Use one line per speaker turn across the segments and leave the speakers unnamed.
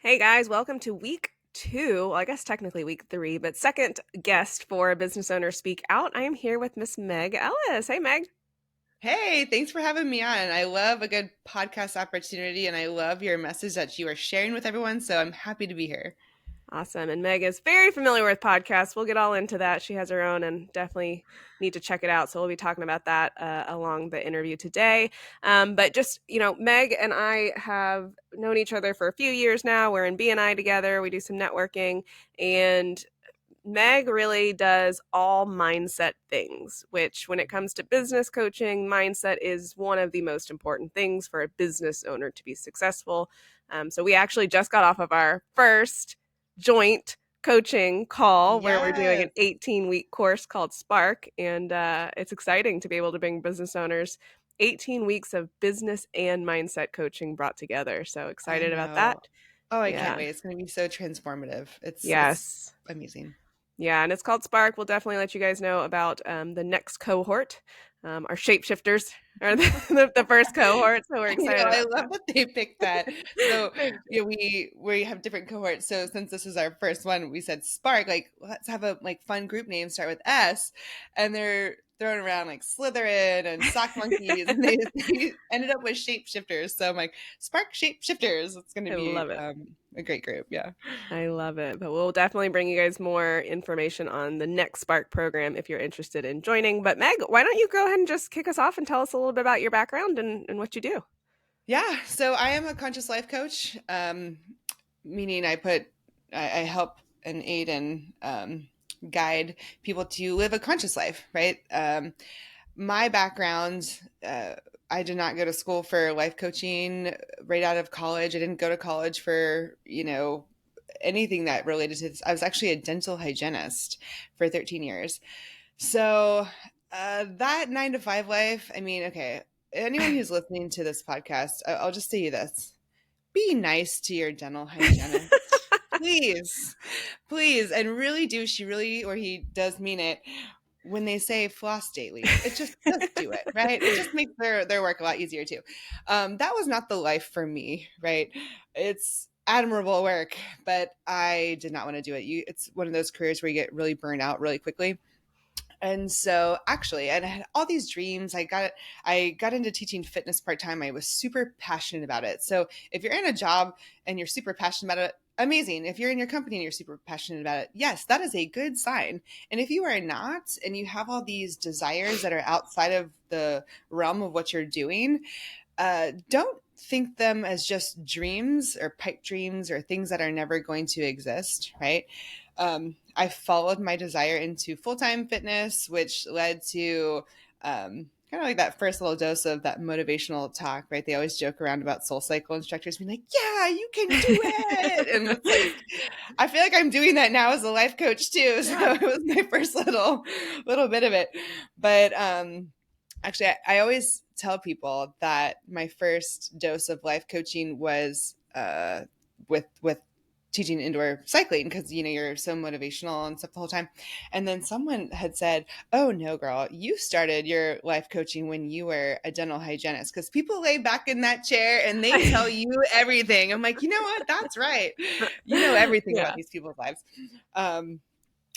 Hey guys, welcome to week 2. Well, I guess technically week 3, but second guest for Business Owner Speak Out. I am here with Miss Meg Ellis. Hey, Meg.
Hey, thanks for having me on. I love a good podcast opportunity and I love your message that you are sharing with everyone. So I'm happy to be here.
Awesome. And Meg is very familiar with podcasts. We'll get all into that. She has her own and definitely need to check it out. So we'll be talking about that along the interview today. But just, Meg and I have known each other for a few years now. We're in BNI together. We do some networking, and Meg really does all mindset things, which when it comes to business coaching, mindset is one of the most important things for a business owner to be successful. So we actually just got off of our first joint coaching call where we're doing
Yes,
an 18-week course called Spark. And it's exciting to be able to bring business owners 18 weeks of business and mindset coaching brought together. So
I
excited about
know.
that.
Oh, I can't
Yeah.
wait. It's going to be so transformative. It's
Yes.
amazing.
Yeah, and it's called Spark. We'll definitely let you guys know about the next cohort. Our shapeshifters are the first cohort, so we're
You know,
excited
I
about
love that they picked that. So,
that.
we have different cohorts. So since this is our first one, we said Spark, like let's have a fun group name start with S, and they're throwing around like Slytherin and Sock Monkeys, and they ended up with Shapeshifters. So I'm like Spark Shapeshifters. It's going to
I
be
love it.
a great group. Yeah.
I love it. But we'll definitely bring you guys more information on the next Spark program if you're interested in joining. But Meg, why don't you go ahead and just kick us off and tell us a little bit about your background and what you do?
Yeah. So I am a conscious life coach, meaning I help and aid and guide people to live a conscious life, right? My background, I did not go to school for life coaching right out of college. I didn't go to college for, anything that related to this. I was actually a dental hygienist for 13 years. So that 9 to 5 life, I mean, okay, anyone who's listening to this podcast, I'll just say you this: be nice to your dental hygienist. Please, please. And really do, she really, or he does mean it when they say floss daily. It just do it, right? It just makes their work a lot easier too. That was not the life for me, right? It's admirable work, but I did not want to do it. It's one of those careers where you get really burned out really quickly. And so actually, and I had all these dreams. I got into teaching fitness part-time. I was super passionate about it. So if you're in a job and you're super passionate about it, amazing. If you're in your company and you're super passionate about it, yes, that is a good sign. And if you are not, and you have all these desires that are outside of the realm of what you're doing, don't think them as just dreams or pipe dreams or things that are never going to exist, right? I followed my desire into full time fitness, which led to kind of like that first little dose of that motivational talk, right? They always joke around about soul cycle instructors being like, yeah, you can do it. And it's like, I feel like I'm doing that now as a life coach too. So
Yeah.
it was my first little bit of it. But actually, I always tell people that my first dose of life coaching was with teaching indoor cycling because you're so motivational and stuff the whole time. And then someone had said, "Oh no, girl, you started your life coaching when you were a dental hygienist because people lay back in that chair and they tell you everything." I'm like, you know what? That's right. You know everything about
Yeah.
these people's lives. Um,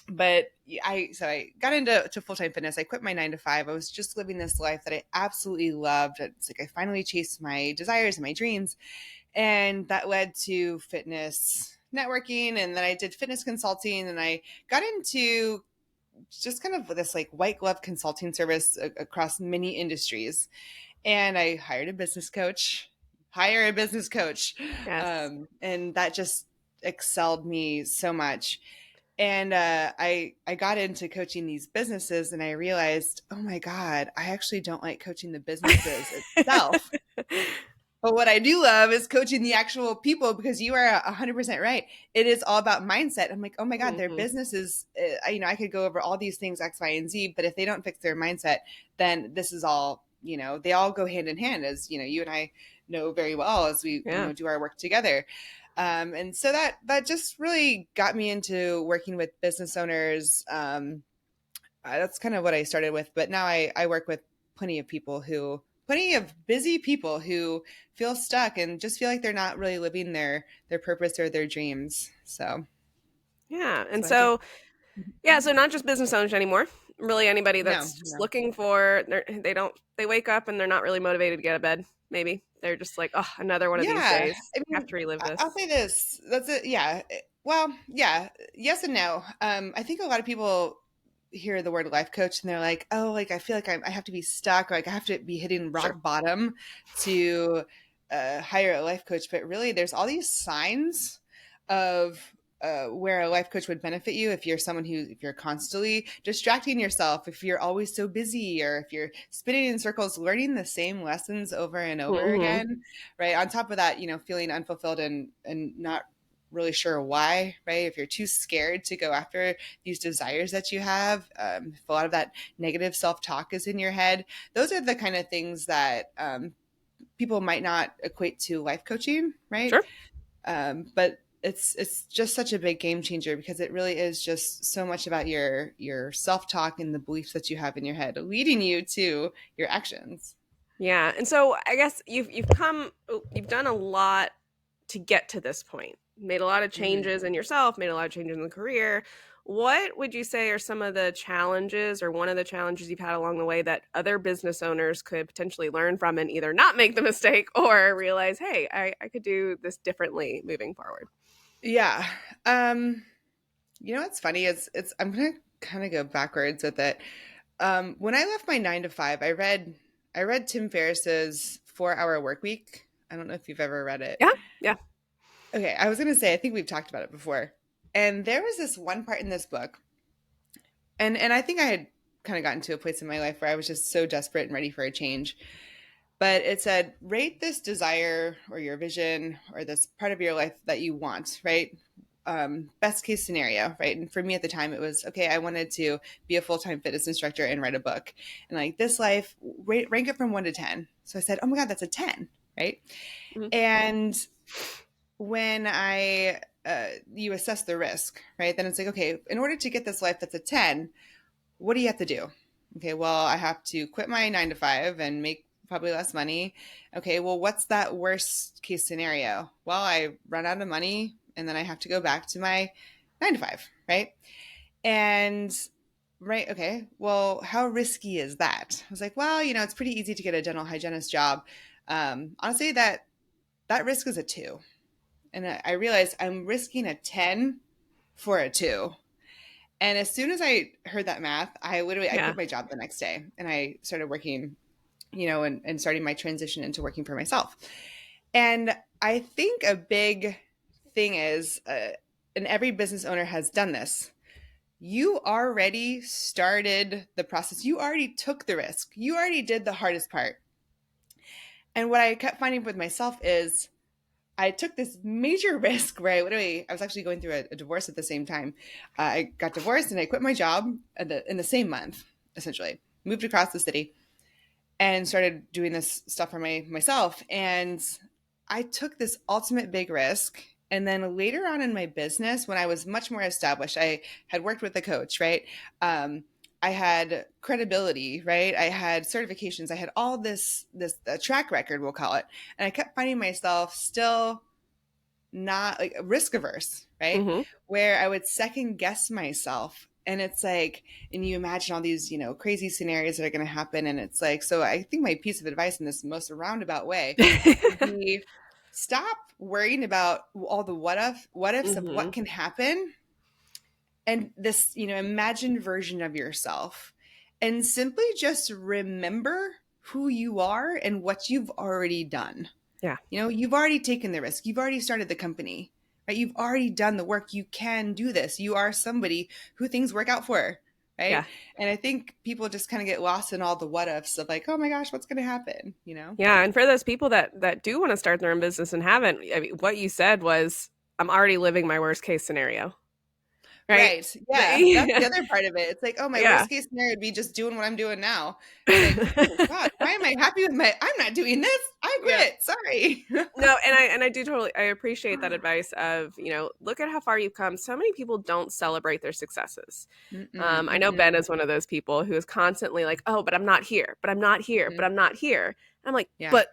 but I got into full-time fitness. I quit my 9 to 5. I was just living this life that I absolutely loved. It's like I finally chased my desires and my dreams, and that led to fitness networking, and then I did fitness consulting, and I got into just kind of this like white glove consulting service across many industries. And I hired a business coach. Hire a business coach.
Yes.
And that just excelled me so much. And I got into coaching these businesses, and I realized, oh my God, I actually don't like coaching the businesses itself. But what I do love is coaching the actual people, because you are 100% right. It is all about mindset. I'm like, oh my God, their
Mhm.
business is, I could go over all these things, X, Y, and Z, but if they don't fix their mindset, then this is all, they all go hand in hand, as, you and I know very well as we,
Yeah.
do our work together. And so that just really got me into working with business owners. That's kind of what I started with, but now I work with plenty of people who plenty of busy people who feel stuck and just feel like they're not really living their purpose or their dreams.
Yeah. And
So I think
so, yeah, so not just business owners anymore. Really anybody
no,
that's just
no.
looking for they wake up and they're not really motivated to get out of bed, maybe. They're just like, "Oh, another one of these
Yeah,
days.
I
Have
mean,
to relive
I'll
this."
say this. That's it. Yeah. Well, yeah. Yes and no. I think a lot of people hear the word life coach and they're like, oh, like I feel like I have to be stuck, or like I have to be hitting
Sure.
rock bottom to hire a life coach. But really, there's all these signs of where a life coach would benefit you if you're someone if you're constantly distracting yourself, if you're always so busy, or if you're spinning in circles, learning the same lessons over and over
Mhm.
again, right? On top of that, feeling unfulfilled and not really sure why, right? If you're too scared to go after these desires that you have, if a lot of that negative self-talk is in your head, those are the kind of things that people might not equate to life coaching, right?
Sure.
But it's just such a big game changer, because it really is just so much about your self-talk and the beliefs that you have in your head leading you to your actions.
Yeah. And so I guess you've done a lot to get to this point. Made a lot of
Mm-hmm.
changes in yourself, made a lot of changes in the career. What would you say are some of the challenges, or one of the challenges you've had along the way, that other business owners could potentially learn from and either not make the mistake or realize, hey, I could do this differently moving forward?
Yeah. What's funny is it's I'm gonna kind of go backwards with it. When I left my 9 to 5, I read Tim Ferriss's 4 Hour Work Week. I don't know if you've ever read it.
Yeah. Yeah.
Okay, I was gonna say, I think we've talked about it before. And there was this one part in this book, and I think I had kind of gotten to a place in my life where I was just so desperate and ready for a change. But it said, rate this desire or your vision or this part of your life that you want, right? Best case scenario, right? And for me at the time, it was, okay, I wanted to be a full-time fitness instructor and write a book. And like, this life, rank it from 1 to 10. So I said, oh my God, that's a 10, right?
Mhm.
And when you assess the risk, right? Then it's like, okay, in order to get this life that's a 10, what do you have to do? Okay, well, I have to quit my 9 to 5 and make probably less money. Okay, well, what's that worst case scenario? Well, I run out of money and then I have to go back to my 9 to 5, right? And right, okay, well, how risky is that? I was like, well, it's pretty easy to get a dental hygienist job. Honestly, that risk is a 2. And I realized I'm risking a 10 for a 2. And as soon as I heard that math, I
Yeah.
quit my job the next day and I started working, and starting my transition into working for myself. And I think a big thing is, and every business owner has done this, you already started the process. You already took the risk. You already did the hardest part. And what I kept finding with myself is, I took this major risk where I was actually going through a divorce at the same time. I got divorced and I quit my job in the same month, essentially. Moved across the city and started doing this stuff for myself. And I took this ultimate big risk. And then later on in my business, when I was much more established, I had worked with a coach, right? I had credibility, right? I had certifications. I had all this track record, we'll call it. And I kept finding myself still not like risk averse, right?
Hmm.
Where I would second guess myself. And it's like, and you imagine all these, crazy scenarios that are going to happen. And it's like, so I think my piece of advice in this most roundabout way would be, stop worrying about all the what ifs of
Hmm.
what can happen, and this, imagined version of yourself, and simply just remember who you are and what you've already done.
Yeah.
You've already taken the risk. You've already started the company, right? You've already done the work. You can do this. You are somebody who things work out for, right?
Yeah.
And I think people just kind of get lost in all the what ifs of like, oh my gosh, what's going to happen?
Yeah. And for those people that do want to start their own business and haven't, I mean, what you said was, I'm already living my worst case scenario. Right?
Right. Yeah. That's the other part of it. It's like, oh, my
Yeah.
worst case scenario would be just doing what I'm doing now. It's like, oh God, why am I happy with I'm not doing this. I
Yeah.
quit. Sorry.
No, and I do totally I appreciate that advice of, look at how far you've come. So many people don't celebrate their successes.
Mm-mm,
I know Ben
mm-mm,
is one of those people who is constantly like, oh, but I'm not here, but I'm not here, but
mm-mm.
I'm not here. I'm like,
Yeah.
but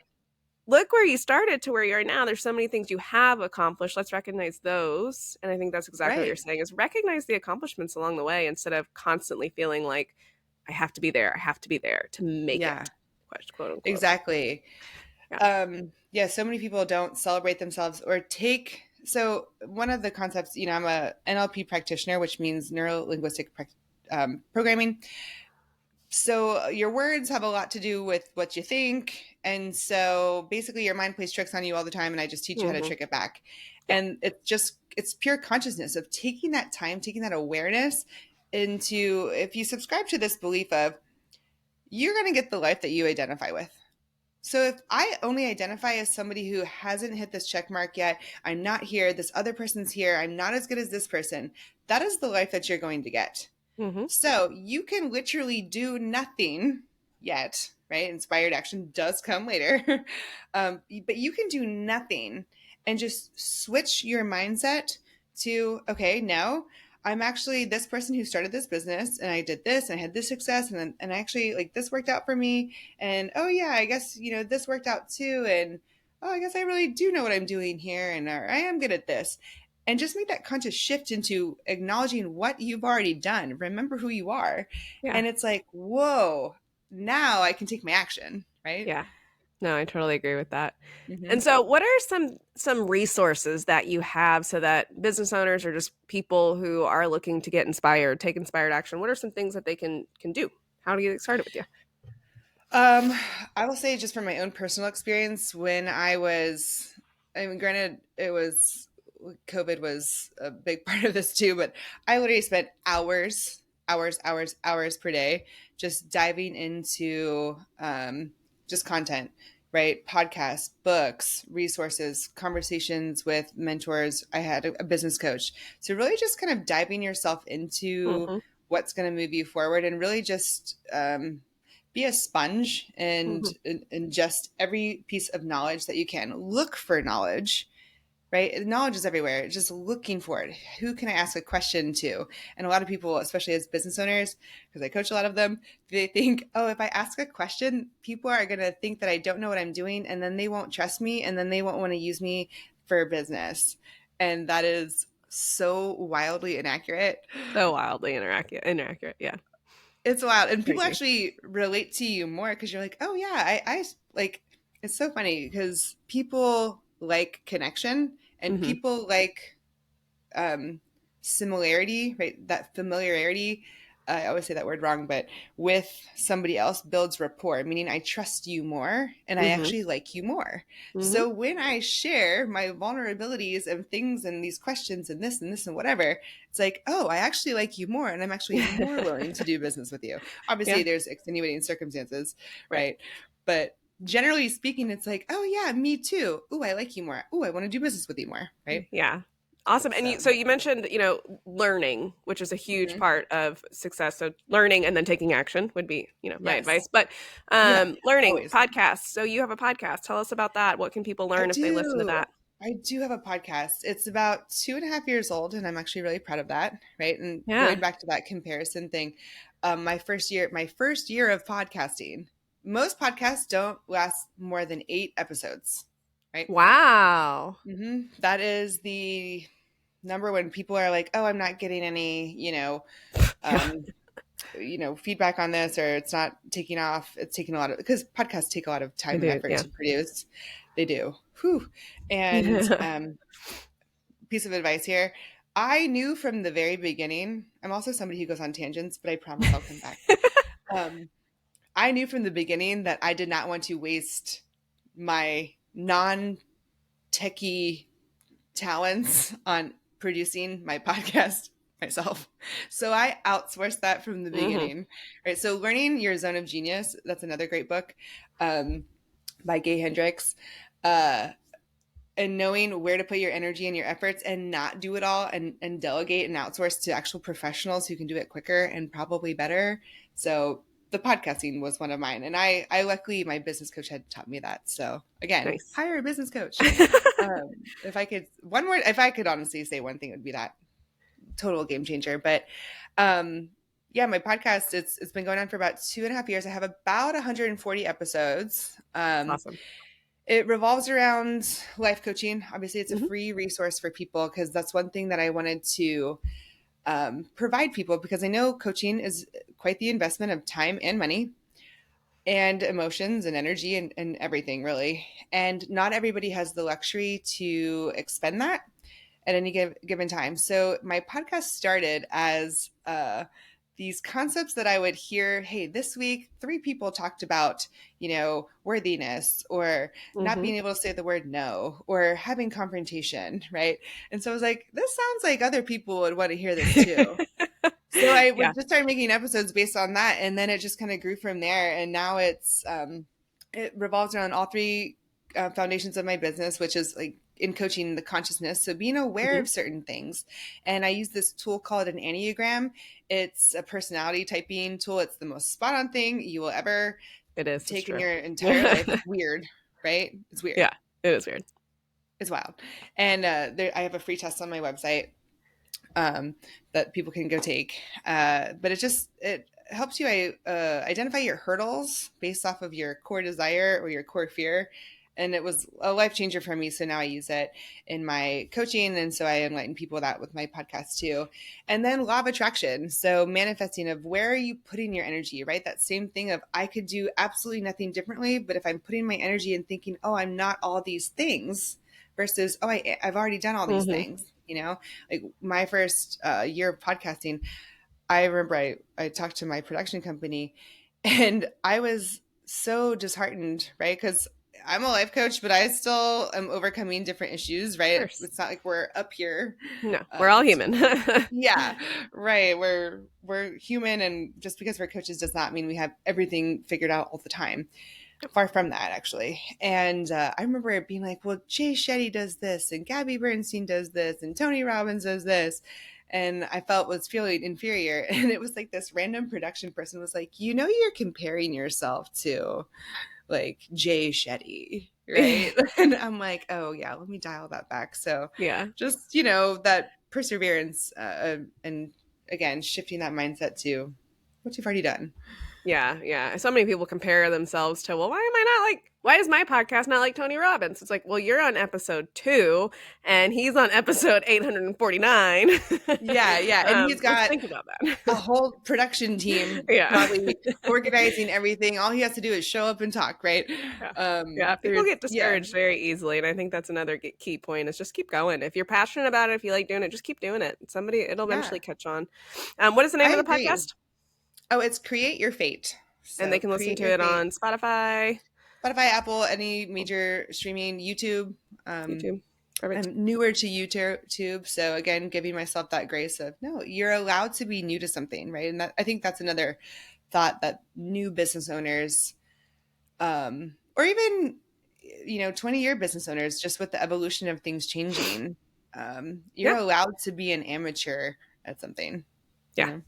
look where you started to where you are now. There's so many things you have accomplished. Let's recognize those. And I think that's exactly what you're
Right.
saying is recognize the accomplishments along the way instead of constantly feeling like I have to be there. I have to be there to make
Yeah,
it, quote unquote.
exactly.
Yeah.
Yeah, so many people don't celebrate themselves or take. So one of the concepts, I'm a NLP practitioner, which means neuro linguistic programming. So your words have a lot to do with what you think. And so basically your mind plays tricks on you all the time. And I just teach you how to
Mm-hmm.
trick it back.
Yeah.
And it's pure consciousness of taking that time, taking that awareness into, if you subscribe to this belief of you're going to get the life that you identify with. So if I only identify as somebody who hasn't hit this check mark yet, I'm not here, this other person's here, I'm not as good as this person, that is the life that you're going to get.
Mm-hmm.
So you can literally do nothing yet, right? Inspired action does come later. But you can do nothing and just switch your mindset to, okay, no, I'm actually this person who started this business and I did this and I had this success and actually like this worked out for me. And oh yeah, I guess, this worked out too. And oh, I guess I really do know what I'm doing here and or, I am good at this, and just make that conscious shift into acknowledging what you've already done. Remember who you are.
Yeah.
And it's like, whoa, now I can take my action, right?
Yeah. No, I totally agree with that.
Mm-hmm.
And so what are some resources that you have so that business owners or just people who are looking to get inspired, take inspired action, what are some things that they can do? How do you get started with you?
I will say just from my own personal experience, when I mean, granted, COVID was a big part of this too, but I literally spent hours per day just diving into just content, right? Podcasts, books, resources, conversations with mentors. I had a business coach. So really just kind of diving yourself into
Mm-hmm.
what's going to move you forward and really just be a sponge and
Mm-hmm.
ingest every piece of knowledge that you can. Look for knowledge, right? Knowledge is everywhere. Just looking for it. Who can I ask a question to? And a lot of people, especially as business owners, because I coach a lot of them, they think, oh, if I ask a question, people are going to think that I don't know what I'm doing, and then they won't trust me, and then they won't want to use me for business. And that is so wildly inaccurate.
So wildly inaccurate. Yeah.
It's wild. And
I
people
agree.
actually relate to you more because you're like, oh, yeah, I like, it's so funny because people like connection and
Mm-hmm.
people like um, similarity, right? That familiarity. I always say that word wrong, but with somebody else builds rapport, meaning I trust you more and I
Mm-hmm.
actually like you more.
Mm-hmm.
So when I share my vulnerabilities and things and these questions and this and whatever, it's like, oh, I actually like you more and I'm actually more willing to do business with you.
Yeah.
Obviously, there's extenuating circumstances,
Right.
right? But generally speaking, it's like, oh, yeah, me too. Ooh, I like you more. Ooh, I want to do business with you more, right?
Yeah. Awesome. And
So.
so you mentioned, learning, which is a huge
Mhm.
part of success. So learning and then taking action would be, my
Yes.
advice. But
Yeah,
learning
always.
podcasts. So you have a podcast. Tell us about that. What can people
I
learn if they listen to
do.
that?
I do have a podcast. It's about 2.5 years old, and I'm actually really proud of that. Right. And
Yeah.
going back to that comparison thing, my first year of podcasting, most podcasts don't last more than 8 episodes. Right.
Wow.
That is the number when people are like, oh, I'm not getting any,
Yeah.
um, feedback on this, or it's not taking off. It's taking a lot of, because podcasts take a lot of
I
time and
do.
effort
Yeah.
to produce. They do. Whew. And piece of advice here. I knew from the very beginning, I'm also somebody who goes on tangents, but I promise I'll come back. Um, I knew from the beginning that I did not want to waste my non techie talents on producing my podcast myself. So I outsourced that from the
Hmm.
beginning. Right. So Learning Your Zone of Genius, that's another great book um, by Gay Hendricks. Uh, and knowing where to put your energy and your efforts and not do it all and delegate and outsource to actual professionals who can do it quicker and probably better. So the podcasting was one of mine. And I luckily, my business coach had taught me that. So again,
Nice.
hire a business coach. If I could honestly say one thing, it would be that total game changer. But Yeah, my podcast, it's been going on for about 2.5 years. I have about 140 episodes.
Awesome.
It revolves around life coaching. Obviously, it's a
Hmm.
free resource for people because that's one thing that I wanted to provide people, because I know coaching is quite the investment of time and money and emotions and energy and everything, really. And not everybody has the luxury to expend that at any given time. So my podcast started as these concepts that I would hear. Hey, this week 3 people talked about, worthiness, or not
Hmm.
being able to say the word no, or having confrontation, right? And so I was like, this sounds like other people would want to hear this too. So I
Yeah.
would just start making episodes based on that, and then it just kind of grew from there. And now it revolves around all three foundations of my business, which is like in coaching the consciousness, so being aware
Hmm.
of certain things. And I use this tool called an Enneagram. It's a personality typing tool. It's the most spot on thing you will ever
It is. It's
take in
true.
your entire life. It's weird, right? It's weird.
Yeah, it is weird.
It's wild. And I have a free test on my website um, that people can go take. But it helps you identify your hurdles based off of your core desire or your core fear. And it was a life changer for me. So now I use it in my coaching. And so I enlighten people that with my podcast too. And then law of attraction. So manifesting, of where are you putting your energy, right? That same thing of I could do absolutely nothing differently. But if I'm putting my energy and thinking, oh, I'm not all these things, versus, oh, I've already done all these
Hmm.
things, like my first year of podcasting. I remember I talked to my production company, and I was so disheartened, right? Because I'm a life coach, but I still am overcoming different issues,
Of
right?
course.
It's not like we're up here.
No, we're all human.
Yeah, right. We're human, and just because we're coaches does not mean we have everything figured out all the time. Far from that, actually. And I remember it being like, well, Jay Shetty does this, and Gabby Bernstein does this, and Tony Robbins does this. And I felt was feeling inferior. And it was like this random production person was like, you're comparing yourself to like Jay Shetty, right? And I'm like, oh, yeah, let me dial that back. So
Yeah.
just, that perseverance and again, shifting that mindset to what you've already done.
Yeah, yeah. So many people compare themselves to, well, why is my podcast not like Tony Robbins? It's like, well, you're on episode 2 and he's on episode 849.
Yeah, yeah. And he's
Let's
got
think about
a
that.
whole production team
Yeah.
probably organizing everything. All he has to do is show up and talk, right?
Yeah. Yeah, people get
Yeah,
discouraged very easily, and I think that's another key point is just keep going. If you're passionate about it, if you like doing it, just keep doing it. It'll
yeah,
eventually catch on. What is the name
I
of the
agree.
podcast?
Oh, it's Create Your Fate.
And they
So
can listen
Create
to
Your
it
Fate.
on Spotify,
Spotify, Apple, any major streaming, YouTube.
YouTube. Perfect.
I'm newer to YouTube, so again, giving myself that grace of no, you're allowed to be new to something, right? And I think that's another thought that new business owners, or even 20-year business owners, just with the evolution of things changing, you're
Yeah.
allowed to be an amateur at something, you
Yeah.
know?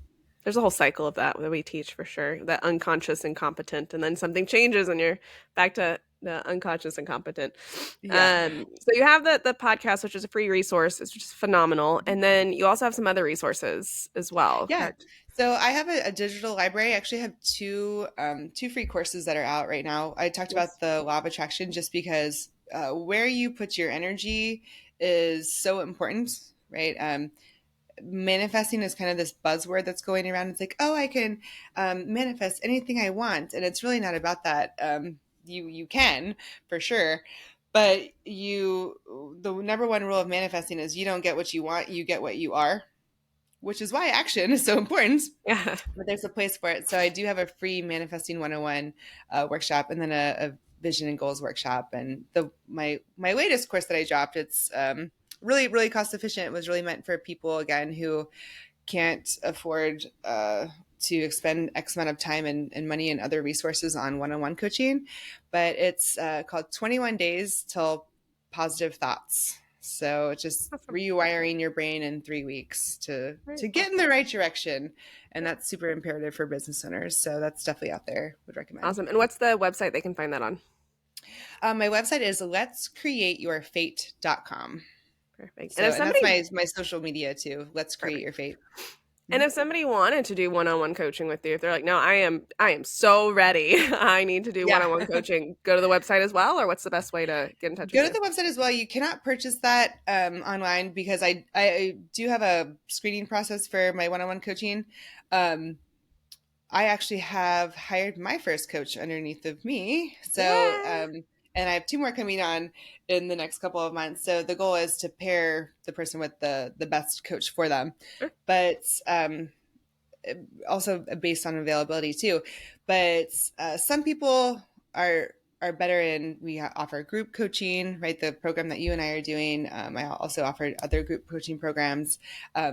There's a whole cycle of that we teach for sure. That unconscious incompetent, and then something changes and you're back to the unconscious incompetent.
Yeah.
So you have the podcast, which is a free resource. It's just phenomenal. And then you also have some other resources as well,
Yeah.
correct?
So I have a digital library. I actually have two free courses that are out right now. I talked
Yes.
about the law of attraction just because where you put your energy is so important, right? Manifesting is kind of this buzzword that's going around. It's like, oh, I can manifest anything I want, and it's really not about that. You can for sure, but the number one rule of manifesting is you don't get what you want, you get what you are, which is why action is so important.
Yeah.
But there's a place for it. So I do have a free manifesting 101 workshop, and then a vision and goals workshop. And my latest course that I dropped, it's really really cost efficient. It was really meant for people again who can't afford to expend X amount of time and money and other resources on one-on-one coaching. But it's called 21 Days Till Positive Thoughts. So it's just
Awesome.
rewiring your brain in 3 weeks
Very
to
cool.
get in the right direction. And that's super imperative for business owners. So that's definitely out there. Would recommend.
Awesome. And what's the website they can find that on?
My website is letscreateyourfate.com.
Perfect. And
So,
if
and that's
somebody
my social media too. Let's create
perfect.
your fate.
And if somebody wanted to do one-on-one coaching with you, if they're like, no, I am so ready. I need to do
Yeah.
one-on-one coaching, go to the website as well, or what's the best way to get in touch with
Go to
you?
the website as well. You cannot purchase that online because I do have a screening process for my one-on-one coaching. Um, I actually have hired my first coach underneath of me. So,
Yeah.
and I have two more coming on in the next couple of months. So the goal is to pair the person with the best coach for them.
Sure.
But also based on availability too. But some people are better in, we offer group coaching, right? The program that you and I are doing. I also offer other group coaching programs.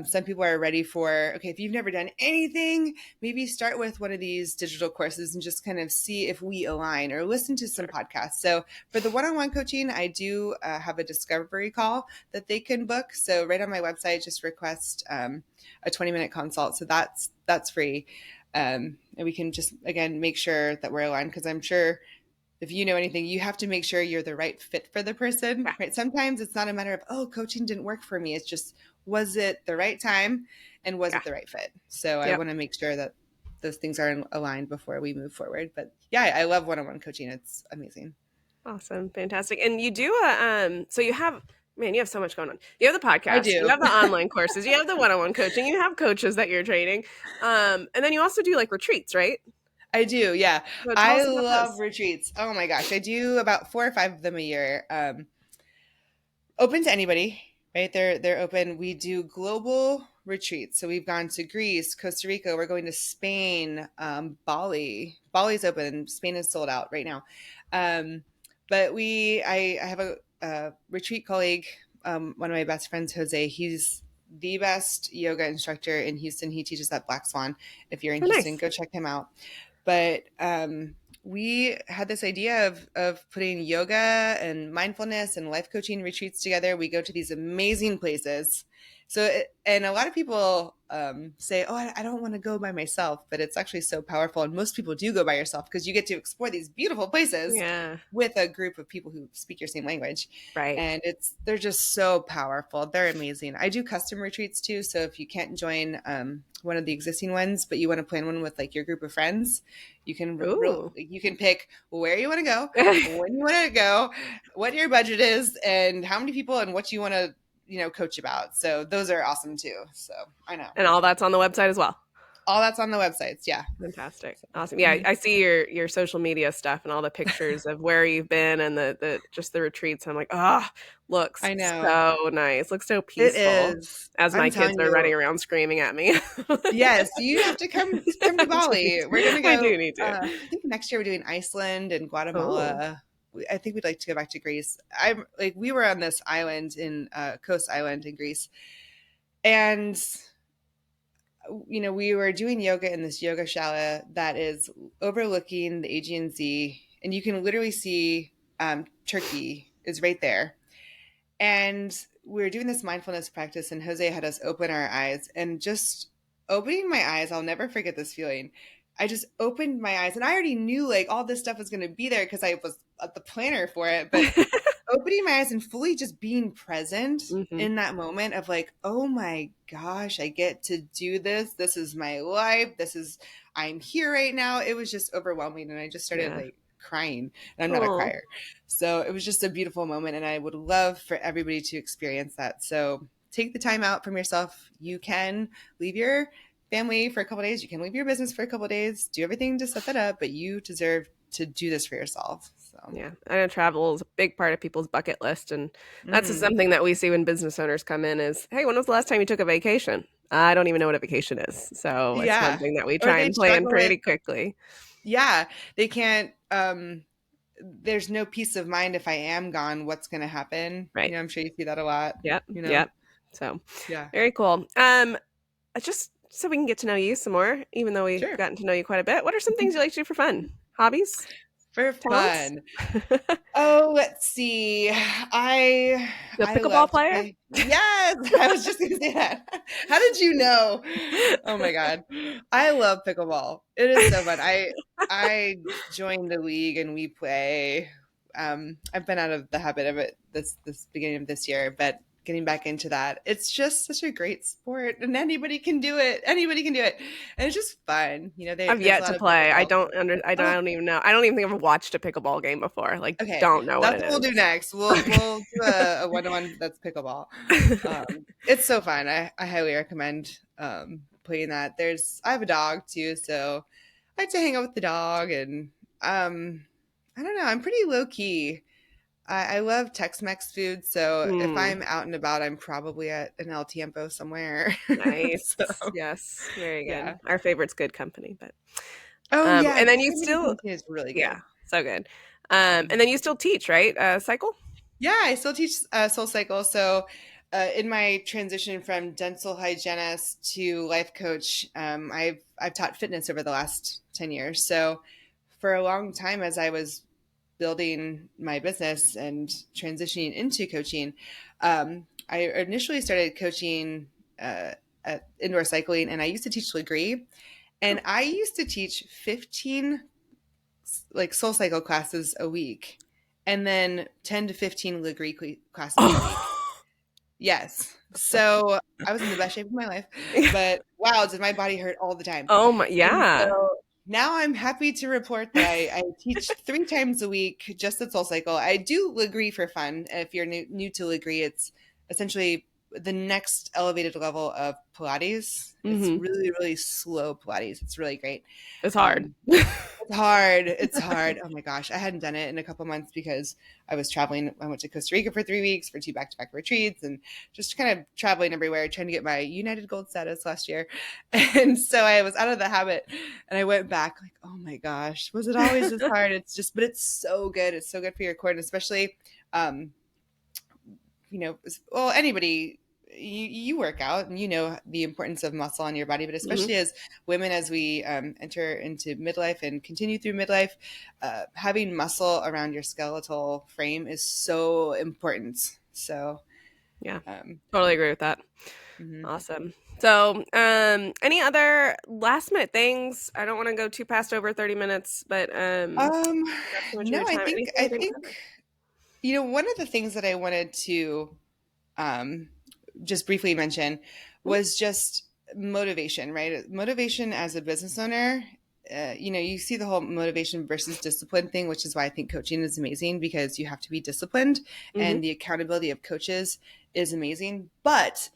Some people are ready for, okay, if you've never done anything, maybe start with one of these digital courses and just kind of see if we align, or listen to some
Sure.
podcasts. So for the one-on-one coaching, I do have a discovery call that they can book. So right on my website, just request a 20-minute consult. So that's free. And we can just, again, make sure that we're aligned, because I'm sure if you know anything, you have to make sure you're the right fit for the person,
Yeah.
right? Sometimes it's not a matter of, oh, coaching didn't work for me. It's just, was it the right time and was
Yeah.
it the right fit? So I
Yep.
want to make sure that those things are aligned before we move forward. But yeah, I love one-on-one coaching. It's amazing.
Awesome. Fantastic. And you do so you have, man, you have so much going on. You have the
I
podcast, you
do.
have the online courses, you have the one-on-one coaching, you have coaches that you're training. And then you also do like retreats, right?
I do. Yeah.
So tell
I
us about
love
those.
retreats. Oh my gosh. I do about 4 or 5 of them a year. Open to anybody, right? They're open. We do global retreats. So we've gone to Greece, Costa Rica. We're going to Spain, Bali. Bali's open. Spain is sold out right now. But I have a retreat colleague, one of my best friends, Jose. He's the best yoga instructor in Houston. He teaches at Black Swan. If you're in
Oh,
Houston,
nice.
go check him out. But we had this idea of putting yoga and mindfulness and life coaching retreats together. We go to these amazing places. And a lot of people say, oh, I don't want to go by myself, but it's actually so powerful. And most people do go by yourself, because you get to explore these beautiful places
Yeah.
with a group of people who speak your same language.
Right.
And they're just so powerful. They're amazing. I do custom retreats too. So if you can't join one of the existing ones, but you want to plan one with like your group of friends, you can
Ooh.
you can pick where you want to go, when you want to go, what your budget is, and how many people, and what you want to coach about. So those are awesome too. So I know
And all that's on the website as well.
all that's on the websites. Yeah.
Fantastic. Awesome. Yeah, I see your social media stuff and all the pictures of where you've been and the just the retreats. I'm like, oh, looks
I know
so nice. Looks so
it
peaceful.
is.
As my
I'm
kids
telling
are running
you.
around screaming at me.
Yes, you have to come to
I do need
Bali. We're gonna
I
go.
do need to.
I think next year we're doing Iceland and
Oh,
Guatemala. I think we'd like to go back to Greece. I'm like, we were on this island in Coast Island in Greece, and we were doing yoga in this yoga shala that is overlooking the Aegean Sea, and you can literally see Turkey is right there. And we were doing this mindfulness practice, and Jose had us open our eyes, and just opening my eyes, I'll never forget this feeling. I just opened my eyes, and I already knew like all this stuff was going to be there because I was at the planner for it. But opening my eyes and fully just being present
hmm.
in that moment of like, oh my gosh, I get to do this. This is my life. I'm here right now. It was just overwhelming. And I just started
Yeah.
like crying, and I'm not a
Oh,
crier. So it was just a beautiful moment. And I would love for everybody to experience that. So take the time out from yourself. You can leave your family for a couple of days. You can leave your business for a couple of days, do everything to set that up, but you deserve to do this for yourself. So,
yeah. I know travel is a big part of people's bucket list, and that's just
mm,
something that we see when business owners come in is, hey, when was the last time you took a vacation? I don't even know what a vacation is. So it's
yeah.
something that we
Or
try
they
and plan
struggle with,
pretty quickly.
yeah, they can't, there's no peace of mind if I am gone, what's going to happen?
Right.
I'm sure you see that a lot,
Yep.
you know?
Yep. So
Yeah,
very cool. Just so we can get to know you some more, even though we've
sure.
gotten to know you quite a bit. What are some things you like to do for fun? Hobbies?
For
Talents?
fun. Oh, let's see. I
You a
I
pickleball
love to
player?
play. Yes, I was just gonna say that. How did you know? Oh my God. I love pickleball. It is so fun. I joined the league and we play. I've been out of the habit of it this beginning of this year, but getting back into that. It's just such a great sport, and anybody can do it. Anybody can do it, and it's just fun.
I've
There's a
yet to
lot of
play.
pickleball.
I
Oh,
don't even know. I don't even think I've watched a pickleball game before. Like,
okay,
don't know what
that's
it
what we'll do
is.
next. We'll do a one-on-one that's pickleball. It's so fun. I highly recommend playing that. I have a dog too, so I like to hang out with the dog, and I don't know. I'm pretty low key. I love Tex-Mex food, so if
Mm,
I'm out and about, I'm probably at an El Tiempo somewhere.
nice.
So
Yes, very
yeah.
good. Our favorite's Good Company, but
Oh yeah,
and then you
Good
still,
Company is really
yeah,
good.
so good. And then you still teach, right? Cycle?
Yeah, I still teach Soul Cycle. So, in my transition from dental hygienist to life coach, I've taught fitness over the last 10 years. So, for a long time, as I was building my business and transitioning into coaching, I initially started coaching at indoor cycling, and I used to teach Legree, and I used to teach 15 like Soul Cycle classes a week, and then 10 to 15 Legree classes a week.
Oh,
Yes. So I was in the best shape of my life, but wow, did my body hurt all the time.
oh my,
And
yeah.
so now I'm happy to report that I teach 3 times a week just at Soul Cycle. I do Legree for fun. If you're new to Legree, it's essentially the next elevated level of Pilates. It's
Hmm.
really, really slow Pilates. It's really great.
It's hard.
Um, it's hard. It's hard. Oh my gosh. I hadn't done it in a couple months because I was traveling. I went to Costa Rica for 3 weeks for 2 back-to-back retreats and just kind of traveling everywhere, trying to get my United Gold status last year. And so I was out of the habit and I went back like, oh my gosh, was it always this hard? But it's so good. It's so good for your core. And especially, um, well, anybody, you work out and you know the importance of muscle on your body, but
Hmm.
especially as women, as we enter into midlife and continue through midlife, having muscle around your skeletal frame is so important. So,
Yeah,
yeah.
totally agree with that.
Hmm.
Awesome. So, any other last minute things? I don't want to go too past over 30 minutes, but
Um,
not too much of
no,
your time. Anything
I
we didn't
think,
cover?
one of the things that I wanted to um, just briefly mention
Mm,
was just motivation, right? Motivation as a business owner. You see the whole motivation versus discipline thing, which is why I think coaching is amazing because you have to be disciplined
mhm,
and the accountability of coaches is amazing. But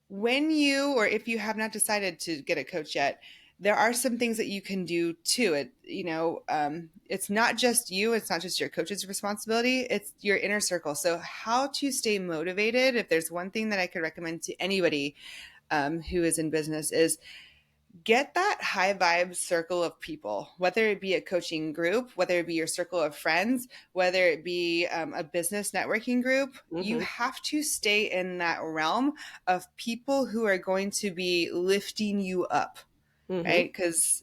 when you, or if you have not decided to get a coach yet, there are some things that you can do too. It's not just you, it's not just your coach's responsibility, it's your inner circle. So how to stay motivated, if there's one thing that I could recommend to anybody who is in business, is get that high vibe circle of people, whether it be a coaching group, whether it be your circle of friends, whether it be a business networking group. You
mhm,
have to stay in that realm of people who are going to be lifting you up,
mhm,
right? Because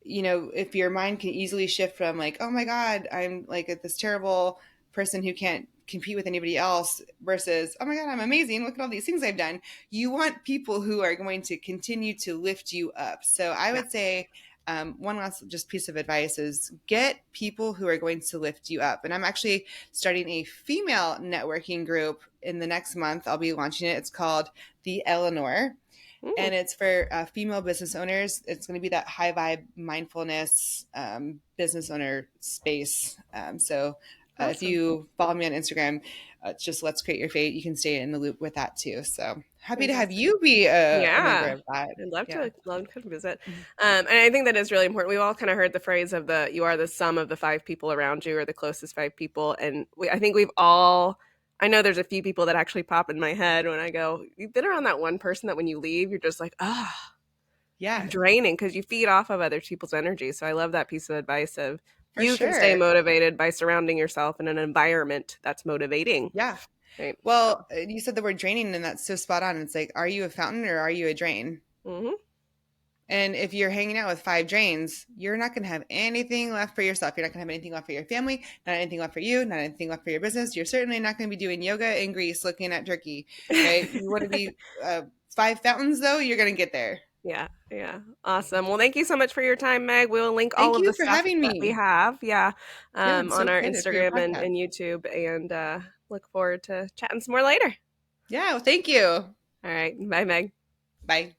if your mind can easily shift from like, oh my God, I'm like this terrible person who can't compete with anybody else, versus, oh my God, I'm amazing. Look at all these things I've done. You want people who are going to continue to lift you up. So I
yeah,
would say, one last just piece of advice is get people who are going to lift you up. And I'm actually starting a female networking group in the next month. I'll be launching it. It's called the Eleanor,
mm,
and it's for female business owners. It's going to be that high vibe mindfulness business owner space. If
awesome.
you follow me on Instagram, it's just Let's Create Your Fate. You can stay in the loop with that too. So happy to have
Fantastic.
you be a member
Yeah.
of that.
I'd love
Yeah.
to visit. And I think that is really important. We've all kind of heard the phrase of you are the sum of the five people around you or the closest five people. And I think we've all, I know there's a few people that actually pop in my head when I go, you've been around that one person that when you leave, you're just like, I'm
Yeah,
draining because you feed off of other people's energy. So I love that piece of advice of
for
you can stay
sure.
motivated by surrounding yourself in an environment that's motivating.
Yeah.
Right. So,
Well, you said the word draining, and that's so spot on. It's like, are you a fountain or are you a drain?
mhm.
And if you're hanging out with 5 drains, you're not going to have anything left for yourself. You're not going to have anything left for your family, not anything left for you, not anything left for your business. You're certainly not going to be doing yoga in Greece looking at Turkey, right? You want to be 5 fountains, though, you're going to get there.
Yeah, yeah. Awesome. Well, thank you so much for your time, Meg. We will link all
Thank
of
you
the
for
stuff
having
that we
me.
have, yeah,
Yeah, it's so
on our
excited for your
Instagram
podcast.
and YouTube. And look forward to chatting some more later.
Yeah, well, thank you.
All right. Bye, Meg.
Bye.